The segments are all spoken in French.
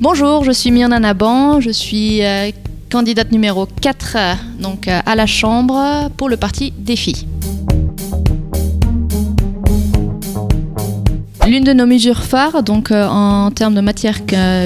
Bonjour, je suis Myrna Naban, je suis candidate numéro 4 donc, à la Chambre pour le parti Défi. L'une de nos mesures phares, donc en termes de matière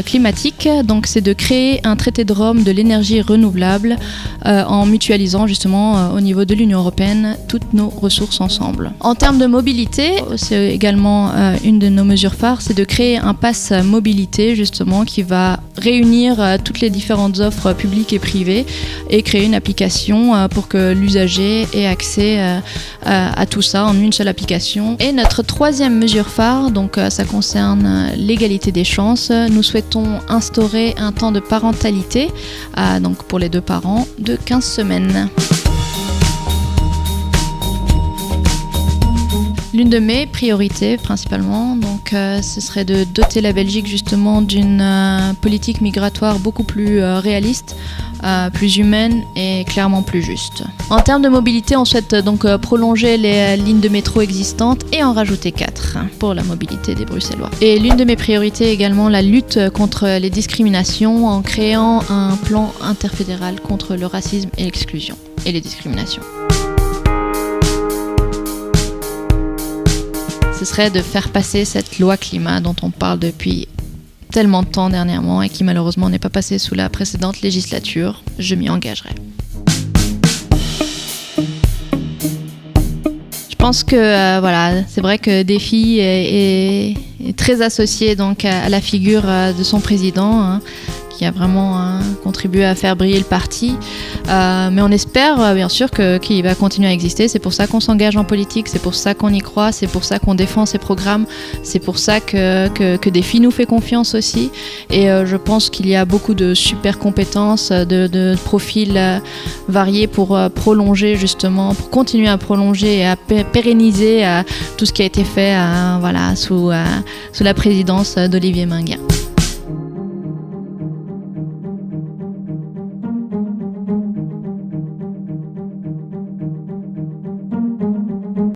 climatique, donc c'est de créer un traité de Rome de l'énergie renouvelable en mutualisant justement au niveau de l'Union européenne toutes nos ressources ensemble. En termes de mobilité, c'est également une de nos mesures phares, c'est de créer un pass mobilité justement qui va réunir toutes les différentes offres publiques et privées et créer une application pour que l'usager ait accès à tout ça en une seule application. Et notre troisième mesure phare, donc ça concerne l'égalité des chances. Nous souhaitons instaurer un temps de parentalité, donc pour les 2 parents, de 15 semaines. L'une de mes priorités principalement, donc, ce serait de doter la Belgique justement d'une politique migratoire beaucoup plus réaliste, plus humaine et clairement plus juste. En termes de mobilité, on souhaite donc prolonger les lignes de métro existantes et en rajouter 4 pour la mobilité des Bruxellois. Et l'une de mes priorités est également la lutte contre les discriminations en créant un plan interfédéral contre le racisme et l'exclusion et les discriminations. Ce serait de faire passer cette loi climat dont on parle depuis tellement de temps dernièrement et qui malheureusement n'est pas passée sous la précédente législature. Je m'y engagerai. Je pense que voilà, c'est vrai que Défi est très associé donc à la figure de son président, qui a vraiment contribué à faire briller le parti. Mais on espère bien sûr qu'il va continuer à exister. C'est pour ça qu'on s'engage en politique, c'est pour ça qu'on y croit, c'est pour ça qu'on défend ses programmes, c'est pour ça que Défi nous fait confiance aussi. Et je pense qu'il y a beaucoup de super compétences, de profils variés pour prolonger justement, pour continuer à prolonger et à pérenniser tout ce qui a été fait voilà, sous la présidence d'Olivier Minguin.